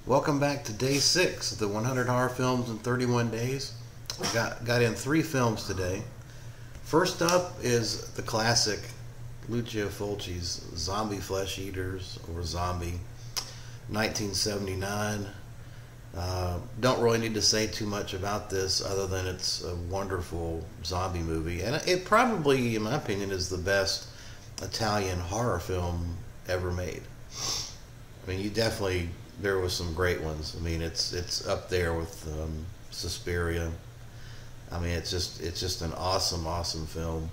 Welcome back to day 6 of the 100 horror films in 31 days. Got in 3 films today. First up is the classic Lucio Fulci's Zombie Flesh Eaters, or Zombie, 1979. Don't really need to say too much about this other than it's a wonderful zombie movie. And it probably, in my opinion, is the best Italian horror film ever made. I mean, there was some great ones. I mean, it's up there with Suspiria. I mean, it's just an awesome film.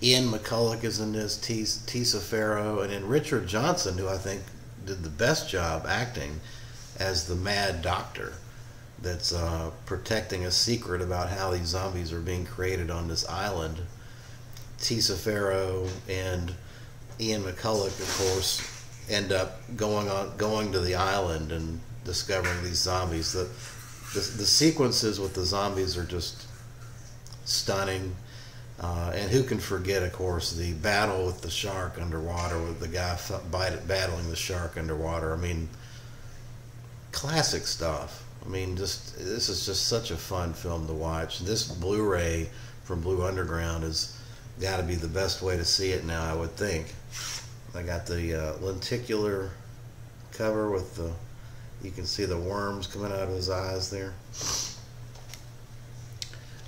Ian McCulloch is in this, Tisa Farrow, and then Richard Johnson, who I think did the best job acting as the mad doctor that's protecting a secret about how these zombies are being created on this island. Tisa Farrow and Ian McCulloch, of course, end up going to the island and discovering these zombies. The sequences with the zombies are just stunning. And who can forget, of course, the battle with the shark underwater, with the guy battling the shark underwater. I mean, classic stuff. I mean, this is just such a fun film to watch. This Blu-ray from Blue Underground has got to be the best way to see it now, I would think. I got the lenticular cover with you can see the worms coming out of his eyes there.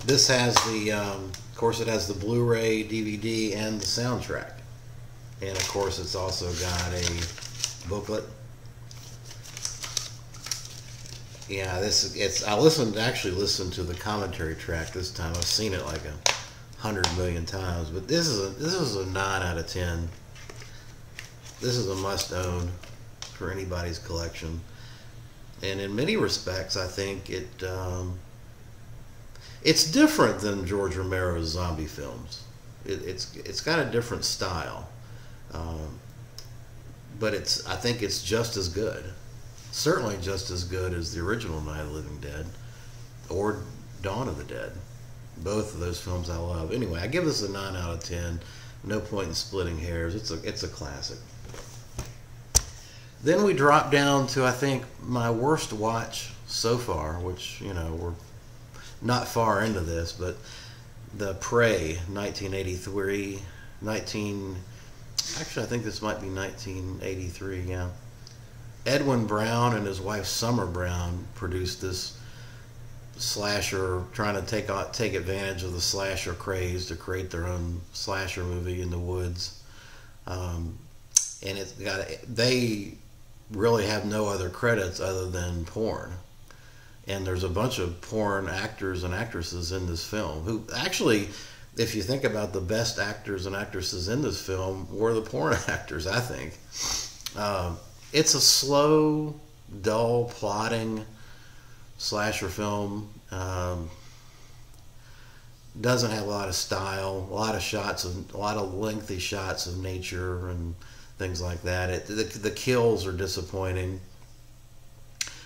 This has of course, it has the Blu-ray, DVD, and the soundtrack. And of course, it's also got a booklet. Yeah, I actually listened to the commentary track this time. I've seen it like 100 million times, but this is a 9 out of 10. This is a must-own for anybody's collection. And in many respects, I think it's different than George Romero's zombie films. It's got a different style, but I think it's just as good. Certainly just as good as the original Night of the Living Dead or Dawn of the Dead. Both of those films I love. Anyway, I give this a 9 out of 10. No point in splitting hairs. It's a classic. Then we drop down to, I think, my worst watch so far, which, you know, we're not far into this, but The Prey, 1983. Actually, I think this might be 1983, yeah. Edwin Brown and his wife Summer Brown produced this slasher, trying to take advantage of the slasher craze to create their own slasher movie in the woods. And they really have no other credits other than porn. And there's a bunch of porn actors and actresses in this film who actually, if you think about the best actors and actresses in this film, were the porn actors, I think. It's a slow, dull, plodding slasher film. Doesn't have a lot of style, a lot of lengthy shots of nature and things like that. The kills are disappointing.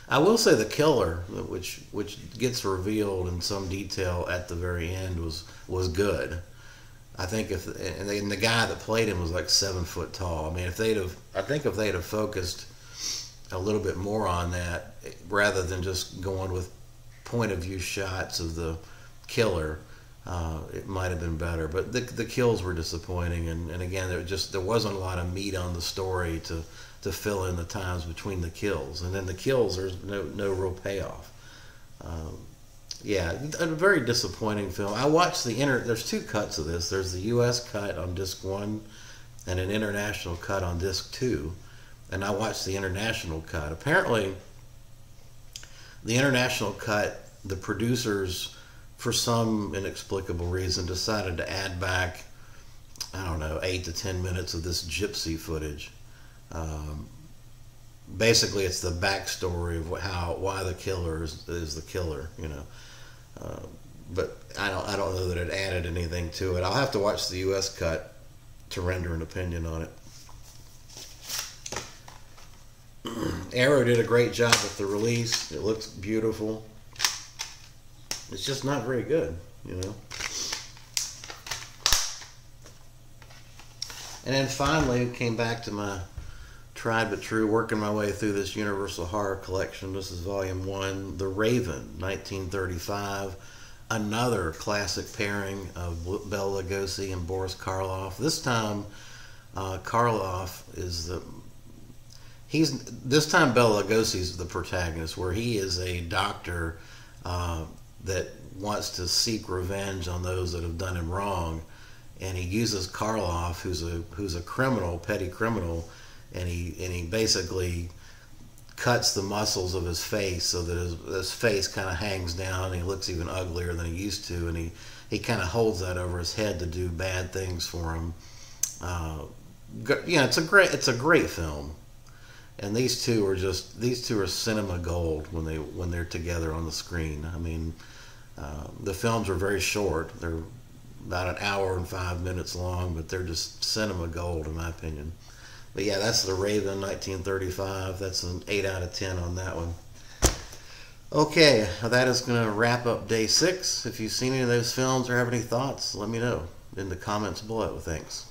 I will say the killer, which gets revealed in some detail at the very end, was good. I think and the guy that played him was like 7 foot tall. I mean, if they'd have focused a little bit more on that rather than just going with point of view shots of the killer, it might have been better. But the kills were disappointing, and again, there wasn't a lot of meat on the story to fill in the times between the kills. And then the kills, there's no real payoff. Yeah, a very disappointing film. I watched there's 2 cuts of this. There's the U.S. cut on disc 1 and an international cut on disc 2. And I watched the international cut. Apparently, the international cut, the producers, for some inexplicable reason, decided to add back, I don't know, 8 to 10 minutes of this gypsy footage. Basically, it's the backstory of why the killer is the killer, you know. But I don't know that it added anything to it. I'll have to watch the U.S. cut to render an opinion on it. Arrow did a great job with the release. It looks beautiful. It's just not very good, you know. And then finally, came back to my tried but true, working my way through this Universal Horror collection. This is volume 1, The Raven, 1935. Another classic pairing of Bela Lugosi and Boris Karloff. This time, Karloff is this time Bela Lugosi is the protagonist, where he is a doctor that wants to seek revenge on those that have done him wrong, and he uses Karloff, who's a criminal, petty criminal, and he basically cuts the muscles of his face so that his face kind of hangs down, and he looks even uglier than he used to, and he kind of holds that over his head to do bad things for him. Yeah, it's a great film, and these two are cinema gold when they're together on the screen. I mean, the films are very short; they're about an hour and 5 minutes long, but they're just cinema gold in my opinion. But yeah, that's The Raven, 1935. That's an 8 out of 10 on that one. Okay, that is going to wrap up day 6. If you've seen any of those films or have any thoughts, let me know in the comments below. Thanks.